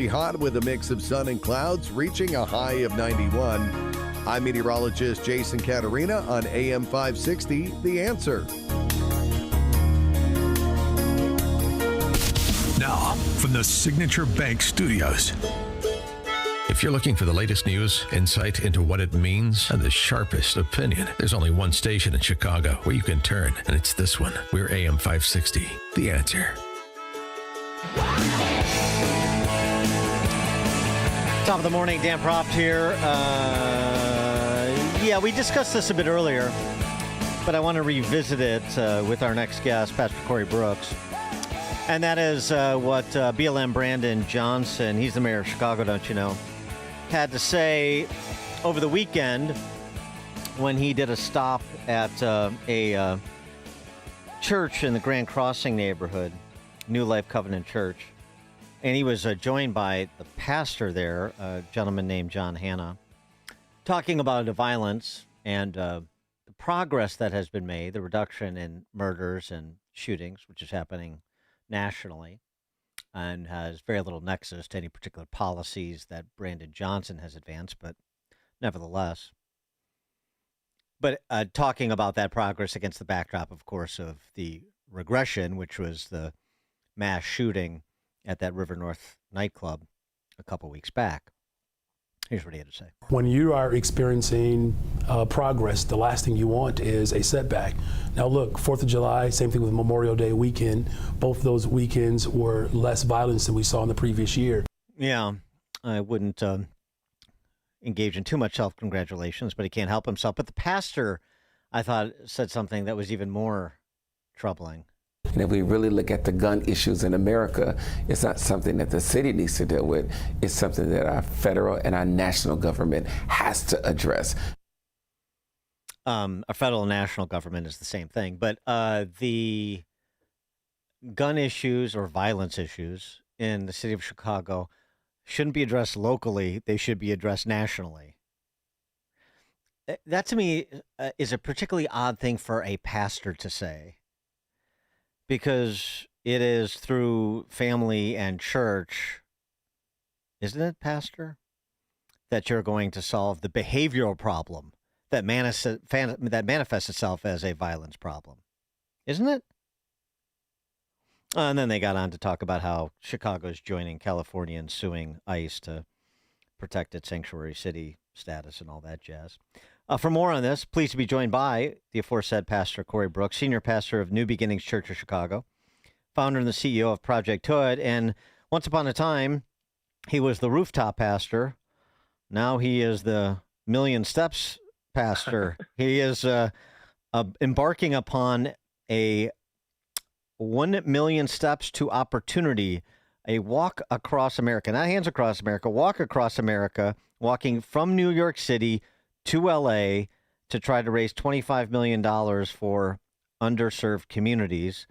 Hot with a mix of sun and clouds, reaching a high of 91. I'm meteorologist Jason Caterina on AM 560, The Answer. Now, from the Signature Bank Studios. If you're looking for the latest news, insight into what it means, and the sharpest opinion, there's only one station in Chicago where you can turn, and it's this one. We're AM 560, The Answer. Top of the morning, Dan Proft here. We discussed this a bit earlier, but I want to revisit it with our next guest, Pastor Corey Brooks. And that is what BLM Brandon Johnson, he's the mayor of Chicago, don't you know, had to say over the weekend when he did a stop at a church in the Grand Crossing neighborhood, New Life Covenant Church. And he was joined by the pastor there, a gentleman named John Hanna, talking about the violence and the progress that has been made, the reduction in murders and shootings, which is happening nationally, and has very little nexus to any particular policies that Brandon Johnson has advanced, but nevertheless. But talking about that progress against the backdrop, of course, of the regression, which was the mass shooting at that River North nightclub a couple weeks back. Here's what he had to say. When you are experiencing progress, the last thing you want is a setback. Now look, 4th of July, same thing with Memorial Day weekend. Both of those weekends were less violence than we saw in the previous year. Yeah, I wouldn't engage in too much self-congratulations, but he can't help himself. But the pastor, I thought, said something that was even more troubling. And if we really look at the gun issues in America, it's not something that the city needs to deal with. It's something that our federal and our national government has to address. Our federal and national government is the same thing, but the gun issues or violence issues in the city of Chicago shouldn't be addressed locally. They should be addressed nationally. That, to me, is a particularly odd thing for a pastor to say, because it is through family and church, isn't it, Pastor, that you're going to solve the behavioral problem that manifests itself as a violence problem, isn't it? And then they got on to talk about how Chicago's joining California in suing ICE to protect its sanctuary city status and all that jazz. For more on this, pleased to be joined by the aforesaid Pastor Corey Brooks, Senior Pastor of New Beginnings Church of Chicago, founder and the CEO of Project Hood. And once upon a time, he was the rooftop pastor. Now he is the Million Steps pastor. He is embarking upon a 1 million steps to opportunity, a walk across America, not hands across America, walk across America, walking from New York City to L.A. to try to raise $25 million for underserved communities.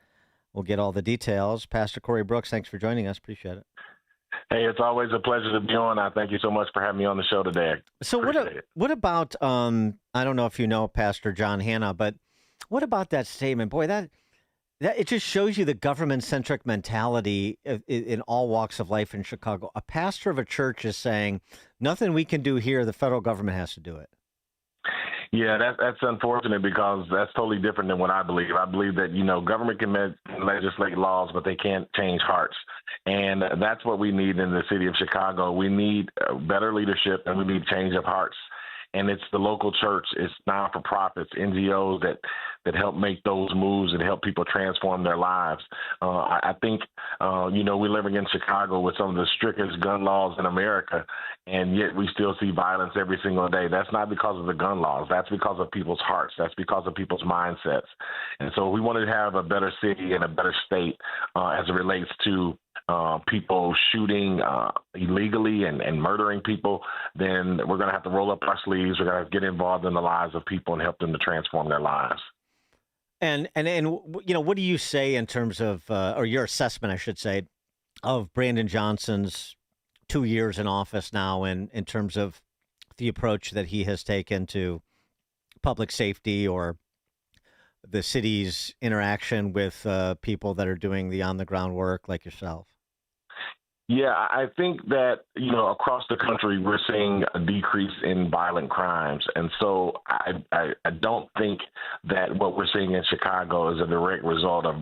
We'll get all the details. Pastor Corey Brooks, thanks for joining us. Appreciate it. Hey, it's always a pleasure to be on. I thank you so much for having me on the show today. So what about, I don't know if you know Pastor John Hanna, but what about that statement? Boy, that it just shows you the government-centric mentality in all walks of life in Chicago. A pastor of a church is saying, nothing we can do here, the federal government has to do it. Yeah, that's unfortunate because that's totally different than what I believe. I believe that, government can legislate laws, but they can't change hearts. And that's what we need in the city of Chicago. We need better leadership and we need change of hearts. And it's the local church, it's non-for-profits, NGOs that help make those moves and help people transform their lives. I think, we're living in Chicago with some of the strictest gun laws in America, and yet we still see violence every single day. That's not because of the gun laws. That's because of people's hearts. That's because of people's mindsets. And so we want to have a better city and a better state as it relates to people shooting illegally and murdering people. Then we're going to have to roll up our sleeves. We're going to get involved in the lives of people and help them to transform their lives. And what do you say in terms of, or your assessment, I should say, of Brandon Johnson's 2 years in office now, in terms of the approach that he has taken to public safety or the city's interaction with people that are doing the on-the-ground work like yourself? Yeah, I think that, across the country, we're seeing a decrease in violent crimes. And so I don't think that what we're seeing in Chicago is a direct result of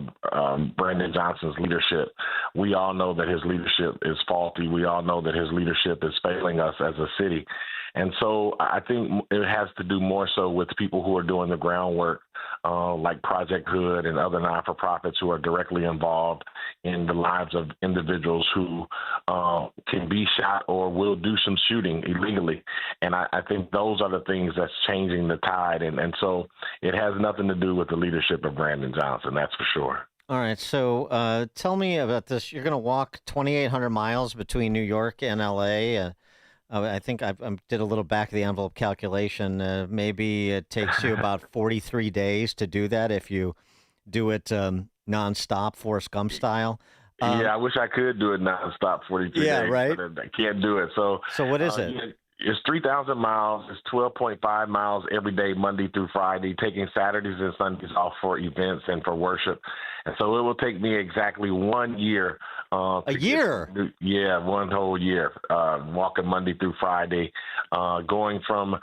Brandon Johnson's leadership. We all know that his leadership is faulty. We all know that his leadership is failing us as a city. And so I think it has to do more so with people who are doing the groundwork, like Project Hood and other non-for-profits who are directly involved in the lives of individuals who can be shot or will do some shooting illegally. And I think those are the things that's changing the tide. And so it has nothing to do with the leadership of Brandon Johnson, that's for sure. All right, so tell me about this. You're going to walk 2,800 miles between New York and L.A., I think I did a little back of the envelope calculation. Maybe it takes you about 43 days to do that if you do it nonstop, Forrest Gump style. Yeah, I wish I could do it nonstop 43 days. Yeah, right. But I can't do it. So what is it? It's 3,000 miles. It's 12.5 miles every day, Monday through Friday, taking Saturdays and Sundays off for events and for worship. And so it will take me exactly 1 year. A year? Yeah, one whole year, walking Monday through Friday, going from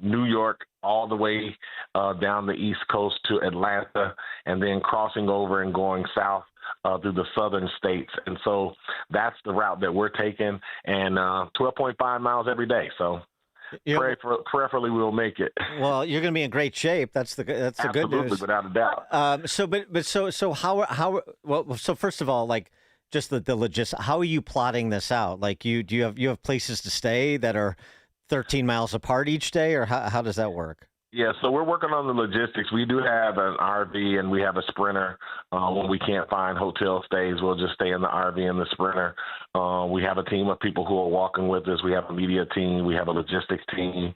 New York all the way down the East Coast to Atlanta, and then crossing over and going south through the southern states. And so that's the route that we're taking, and 12.5 miles every day. So preferably we'll make it. Well, you're going to be in great shape. That's the good news. Absolutely, without a doubt. So first of all, like, just the logistics, how are you plotting this out? Like, do you have places to stay that are 13 miles apart each day, or how does that work? Yeah, so we're working on the logistics. We do have an RV and we have a Sprinter. When we can't find hotel stays, we'll just stay in the RV and the Sprinter. We have a team of people who are walking with us. We have a media team. We have a logistics team.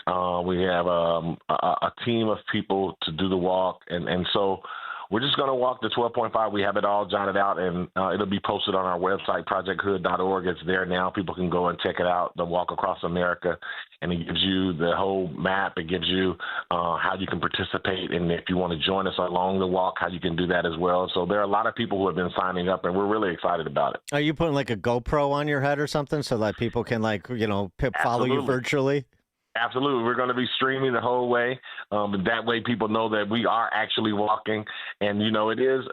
We have a team of people to do the walk. And so we're just going to walk the 12.5. We have it all jotted out, and it'll be posted on our website, projecthood.org. It's there now. People can go and check it out, the Walk Across America, and it gives you the whole map. It gives you how you can participate, and if you want to join us along the walk, how you can do that as well. So there are a lot of people who have been signing up, and we're really excited about it. Are you putting like a GoPro on your head or something so that people can follow you virtually? Absolutely. We're going to be streaming the whole way. That way people know that we are actually walking. And, it is,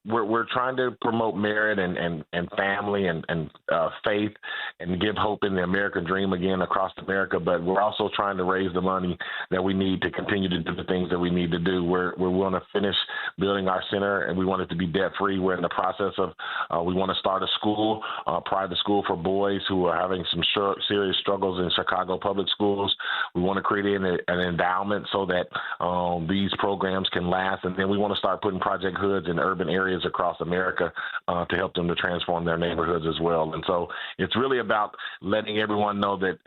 we're trying to promote merit and family and faith and give hope in the American dream again across America. But we're also trying to raise the money that we need to continue to do the things that we need to do. We're going to finish building our center, and we want it to be debt free. We're in the process of, we want to start a school, private school for boys who are having some serious struggles in Chicago public schools. We want to create an endowment so that these programs can last. And then we want to start putting Project Hoods in urban areas across America to help them to transform their neighborhoods as well. And so it's really about letting everyone know that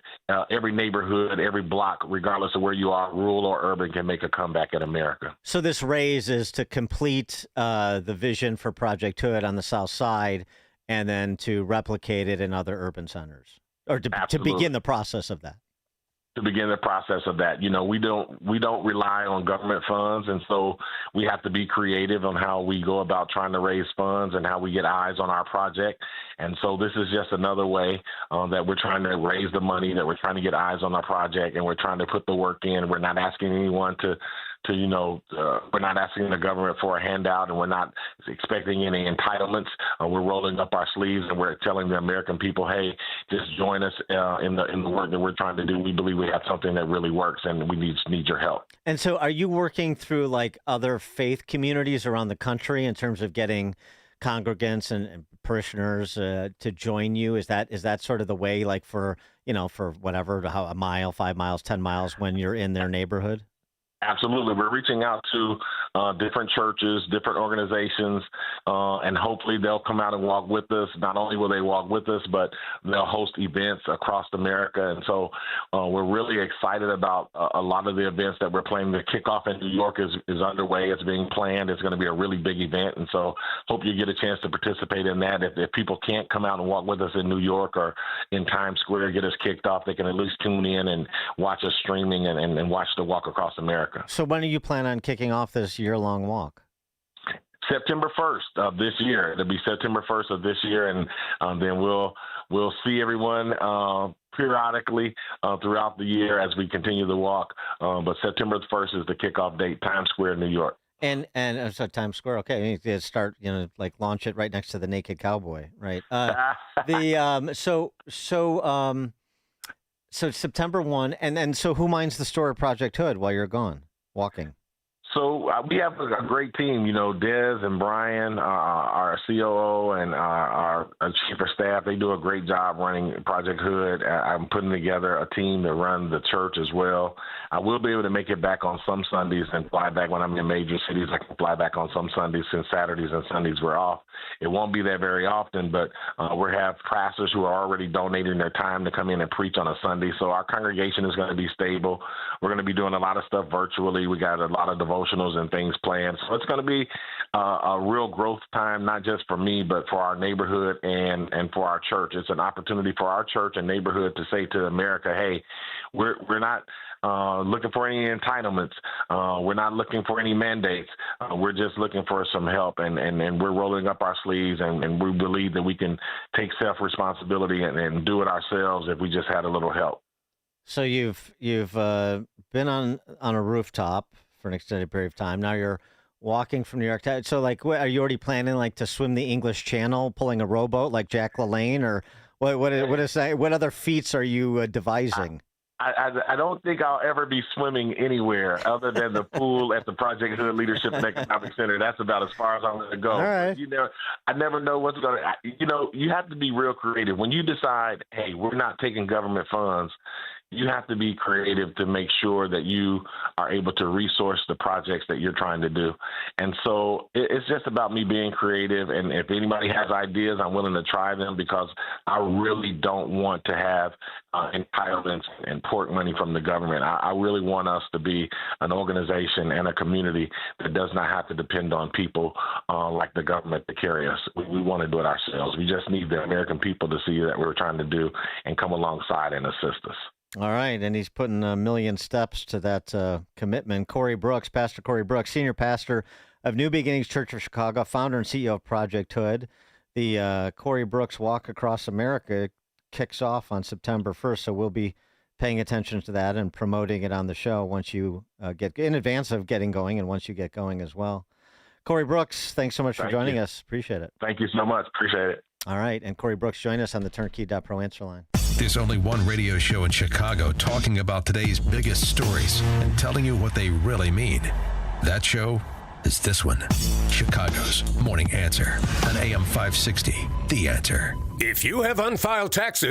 every neighborhood, every block, regardless of where you are, rural or urban, can make a comeback in America. So this raise is to complete the vision for Project Hood on the South Side and then to replicate it in other urban centers, or to begin the process of that. To begin the process of that. We don't rely on government funds, and so we have to be creative on how we go about trying to raise funds and how we get eyes on our project. And so this is just another way that we're trying to raise the money, that we're trying to get eyes on our project, and we're trying to put the work in. We're not asking anyone we're not asking the government for a handout, and we're not expecting any entitlements. We're rolling up our sleeves, and we're telling the American people, hey, just join us in the work that we're trying to do. We believe we have something that really works, and we need your help. And so are you working through like other faith communities around the country in terms of getting congregants and parishioners to join you? Is that sort of the way, like for whatever, how a mile, 5 miles, 10 miles when you're in their neighborhood? Absolutely. We're reaching out to different churches, different organizations, and hopefully they'll come out and walk with us. Not only will they walk with us, but they'll host events across America. And so we're really excited about a lot of the events that we're planning. The kickoff in New York is underway. It's being planned. It's going to be a really big event. And so hope you get a chance to participate in that. If people can't come out and walk with us in New York or in Times Square, get us kicked off, they can at least tune in and watch us streaming and watch the Walk Across America. So when do you plan on kicking off this year-long walk? September 1st of this year. It'll be September 1st of this year, and then we'll see everyone periodically throughout the year as we continue the walk. But September 1st is the kickoff date, Times Square, New York. And so Times Square, okay, you need to start, like launch it right next to the Naked Cowboy, right? So September 1, and so who minds the store at Project Hood while you're gone walking? So we have a great team, Dez and Brian, our COO, and our chief of staff. They do a great job running Project Hood. I'm putting together a team to run the church as well. I will be able to make it back on some Sundays and fly back when I'm in major cities. I can fly back on some Sundays since Saturdays and Sundays we're off. It won't be there very often, but we have pastors who are already donating their time to come in and preach on a Sunday. So our congregation is going to be stable. We're going to be doing a lot of stuff virtually. We got a lot of devotionals and things planned. So it's going to be a real growth time, not just for me, but for our neighborhood and for our church. It's an opportunity for our church and neighborhood to say to America, hey, we're not looking for any entitlements. We're not looking for any mandates. We're just looking for some help, and we're rolling up our sleeves, and we believe that we can take self-responsibility and do it ourselves if we just had a little help. So you've been on a rooftop for an extended period of time. Now you're walking from New York. So, like, are you already planning, like, to swim the English Channel, pulling a rowboat like Jack LaLanne, or what is that? What other feats are you devising? I don't think I'll ever be swimming anywhere other than the pool at the Project Hood Leadership and Economic Center. That's about as far as I'm going to go. All right. I never know what's going to, you have to be real creative. When you decide, hey, we're not taking government funds, you have to be creative to make sure that you are able to resource the projects that you're trying to do. And so it's just about me being creative. And if anybody has ideas, I'm willing to try them, because I really don't want to have entitlements and pork money from the government. I really want us to be an organization and a community that does not have to depend on people like the government to carry us. We want to do it ourselves. We just need the American people to see that we're trying to do and come alongside and assist us. All right, and he's putting a million steps to that commitment. Corey Brooks, Pastor Corey Brooks, senior pastor of New Beginnings Church of Chicago, founder and CEO of Project Hood. The Corey Brooks Walk Across America kicks off on September 1st, so we'll be paying attention to that and promoting it on the show once you get in advance of getting going and once you get going as well. Corey Brooks, thanks so much for joining us. Appreciate it. Thank you so much. Appreciate it. All right, and Corey Brooks, join us on the Turnkey.pro answer line. There's only one radio show in Chicago talking about today's biggest stories and telling you what they really mean. That show is this one, Chicago's Morning Answer on AM 560, The Answer. If you have unfiled taxes,